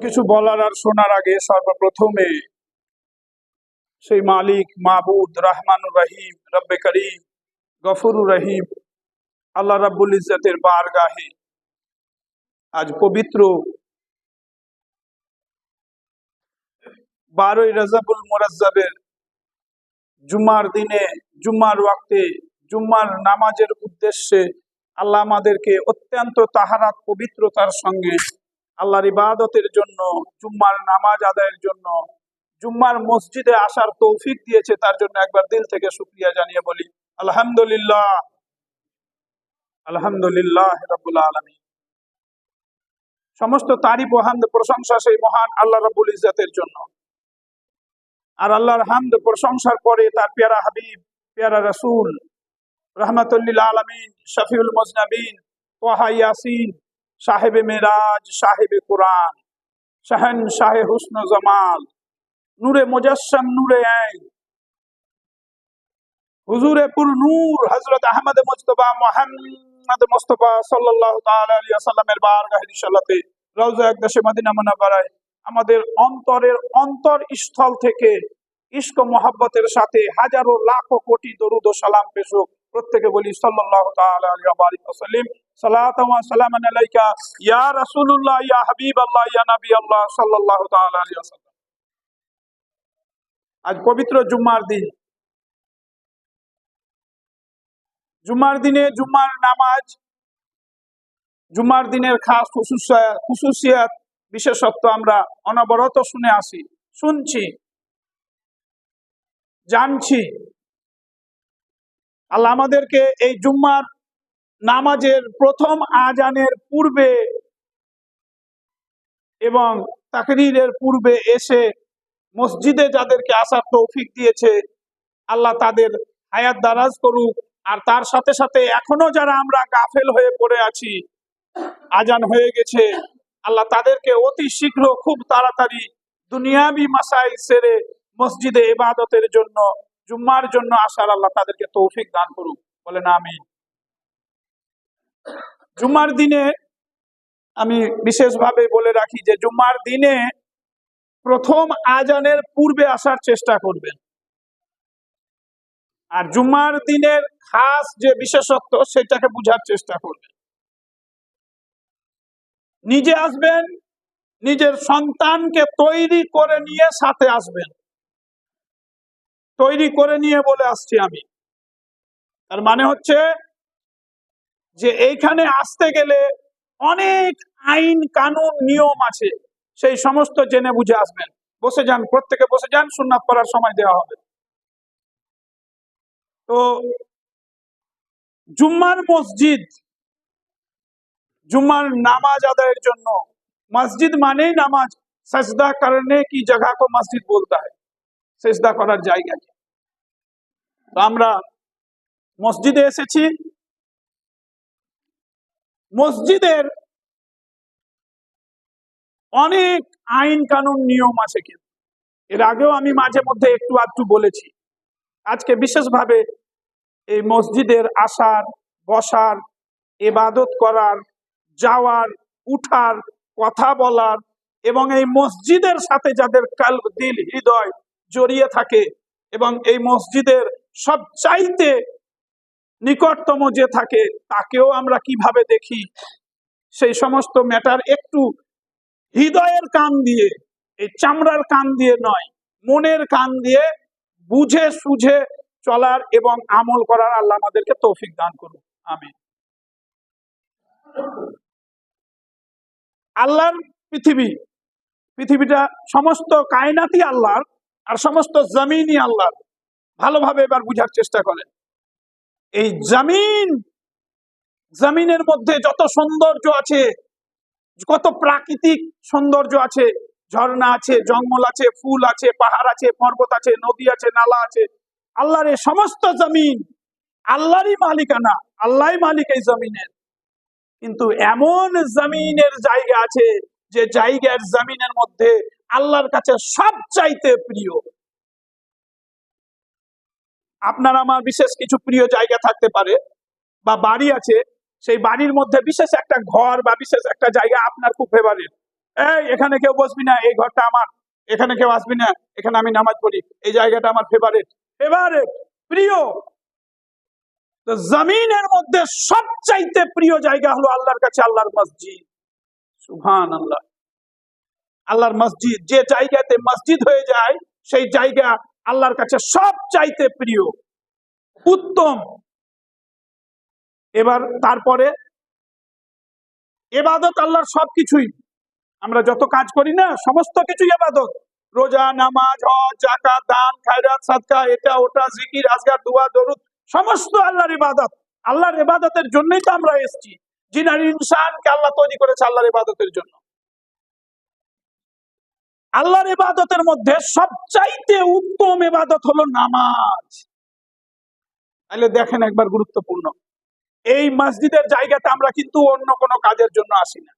কিছু বলার আর শোনার আগে সর্বপ্রথমে সেই মালিক মাবুদ রহমানুর রহিম রব্বে করিম গফুরুর রহিম আল্লাহ রাব্বুল ইজ্জতের বারগাহে আজ পবিত্র 12ই রজবুল মুরাজ্জবের জুমার দিনে জুমার ওয়াক্তে জুমার নামাজের উদ্দেশ্যে আল্লাহ আমাদেরকে অত্যন্ত তাহারাত পবিত্রতার সঙ্গে আল্লাহর ইবাদতের জন্য জুম্মার নামাজ আদায়ের জন্য জুম্মার মসজিদে আসার তৌফিক দিয়েছে, তার জন্য একবার দিল থেকে শুকরিয়া জানিয়ে বলি আলহামদুলিল্লাহ। আলহামদুলিল্লাহ রাব্বুল আলামিন। সমস্ত তারিফ ও হামদ প্রশংসা সেই মহান আল্লাহ রাব্বুল ইজ্জতের জন্য। আর আল্লাহর হামদ প্রশংসার পরে তার পেয়ারা হাবিব পেয়ারা রাসূল রাহমাতুল লিল আলামিন শফিউল মুজনাবিন তাহা ইয়াসিন সাহেবে মেরাজ সাহেবে কুরআন শাহন শাহে হুসন জামাল নূরে মুজাসসাম নূরে আইন হুজুরে পুর নূর হযরত আহমদ মুজতবা মুহাম্মদ মুস্তাফা সাল্লাল্লাহু তাআলা আলাইহি ওয়াসাল্লামের বারগাহে রিসালাতে রওজা আকদাশে মদিনা মুনাওয়ারায় আমাদের অন্তরের অন্তরস্থল থেকে ইশক ও মুহাব্বতের সাথে হাজারো লাখো কোটি দরুদ ও সালাম পেশ হোক। প্রত্যেকে বলি সাল্লাল্লাহু তাআলা আলাইহি ওয়া বারিক ওয়া সাল্লিম সালাতাম ওয়া সালামান আলাইকা ইয়া রাসূলুল্লাহ ইয়া হাবিবাল্লাহ ইয়া নবী আল্লাহ সাল্লাল্লাহু তাআলা আলাইহি ওয়াসাল্লাম। আজ পবিত্র জুম্মার দিন। জুম্মার দিনে জুম্মার নামাজ, জুম্মার দিনের খাস খুশুসিয়াত বিশেষত্ব আমরা অনবরত শুনে আসি, শুনছি, জানছি। আল্লাহ আমাদেরকে এই জুম্মার নামাজের প্রথম আজানের পূর্বে এবং তাকরীরের পূর্বে এসে মসজিদে যাদেরকে আসার তৌফিক দিয়েছে আল্লাহ তাদের হায়াত দারাজ করুক। আর তার সাথে সাথে এখনো যারা আমরা গাফেল হয়ে পড়ে আছি, আজান হয়ে গেছে, আল্লাহ তাদেরকে অতি শীঘ্র খুব তাড়াতাড়ি দুনিয়াবি মাসাইল সেরে মসজিদে ইবাদতের জন্য জুম্মার জন্য আসার আল্লাহ তাদেরকে তৌফিক দান করুক, বলেন আমিন। জুম্মার দিনে আমি বিশেষভাবে বলে রাখি যে জুম্মার দিনে প্রথম আজানের পূর্বে আসার চেষ্টা করবেন। আর জুম্মার দিনের খাস যে বিশেষত্ব সেটাকে বুঝার চেষ্টা করবেন। নিজে আসবেন, নিজের সন্তানকে তৈরি করে নিয়ে সাথে আসবেন। তৈরি করে নিয়ে বলে আসছি আমি, তার মানে হচ্ছে যে এইখানে আসতে গেলে অনেক আইন কানুন নিয়ম আছে, সেই সমস্ত জেনে বুঝে আসবেন। বসে যান, প্রত্যেকে বসে যান, সুন্নাত পড়ার সময় দেওয়া হবে। তো জুম্মার মসজিদ, জুম্মার নামাজ আদায়ের জন্য মসজিদ মানেই নামাজ। সজদা করনে কি জায়গা কো মসজিদ বলতা है, সজদা করার জায়গা কি। তো আমরা মসজিদে এসেছি। মসজিদের অনেক আইন কানুন নিয়ম আছে, কিন্তু এর আগেও আমি মাঝে মধ্যে একটু আধটু বলেছি। আজকে বিশেষভাবে এই মসজিদের আসার, বসার, ইবাদত করার, যাওয়ার, উঠার, কথা বলার এবং এই মসজিদের সাথে যাদের কালব দিল হৃদয় জড়িয়ে থাকে এবং এই মসজিদের সবচাইতে নিকটতম যে থাকে তাকেও আমরা কিভাবে দেখি, সেই সমস্ত ম্যাটার একটু হৃদয়ের কান দিয়ে, এই চামড়ার কান দিয়ে নয়, মনের কান দিয়ে বুঝে সুঝে চলার এবং আমল করার আল্লাহ আমাদেরকে তৌফিক দান করুন, আমিন। আল্লাহর পৃথিবীটা সমস্ত কায়নাতই আল্লাহর, আর সমস্ত জমিনই আল্লাহর। ভালোভাবে এবার বুঝার চেষ্টা করেন। এই জমিনের মধ্যে যত সৌন্দর্য আছে, কত প্রাকৃতিক সৌন্দর্য আছে, ঝর্ণা আছে, জঙ্গল আছে, ফুল আছে, পাহাড় আছে, পর্বত আছে, নদী আছে, নালা আছে, আল্লাহর এই সমস্ত জমিন আল্লাহরই মালিকানা, আল্লাহই মালিক এই জমিনের। কিন্তু এমন জমিনের জায়গা আছে যে জায়গার জমিনের মধ্যে আল্লাহর কাছে সবচাইতে প্রিয়। আপনার আমার বিশেষ কিছু প্রিয় জায়গা থাকতে পারে, বা বাড়ি আছে, সেই বাড়ির মধ্যে বিশেষ একটা ঘর বা বিশেষ একটা জায়গা আপনার খুব ফেভারিট, এই এখানে কেউ বসবি না, এই ঘরটা আমার, এখানে কেউ আসবি না, এখানে আমি নামাজ পড়ি, এই জায়গাটা আমার ফেভারিট ফেভারিট প্রিয়। তো জমিনের মধ্যে সবচাইতে প্রিয় জায়গা হলো আল্লাহর কাছে আল্লাহর মসজিদ। সুবহানাল্লাহ। আল্লাহর মসজিদ, যে জায়গাতে মসজিদ হয়ে যায় সেই জায়গা আল্লাহর কাছে সবচাইতে প্রিয়, উত্তম। এবার তারপরে ইবাদত আল্লাহর সবকিছুই, আমরা যত কাজ করি না সমস্ত কিছুই ইবাদত। রোজা, নামাজ, হজ, যাকাত, দান, খায়রাত, সাদকা, এটা ওটা, জিকির, আজকার, দুয়া, দরুদ, সমস্ত আল্লাহর ইবাদত। আল্লাহর ইবাদতের জন্যই তো আমরা এসেছি। জিন আর ইনসানকে আল্লাহ তৈরি করেছে আল্লাহর ইবাদতের জন্য। আল্লাহর ইবাদতের মধ্যে সবচাইতে উত্তম ইবাদত হলো নামাজ। তাহলে দেখেন একবার গুরুত্বপূর্ণ, এই মসজিদের জায়গাতে আমরা কিন্তু অন্য কোনো কাজের জন্য আসি না,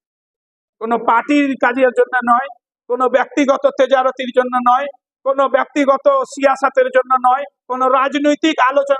কোনো পার্টির কাজের জন্য নয়, কোনো ব্যক্তিগত তেজারতির জন্য নয়, কোনো ব্যক্তিগত সিয়াসাতের জন্য নয়, কোনো রাজনৈতিক আলোচনা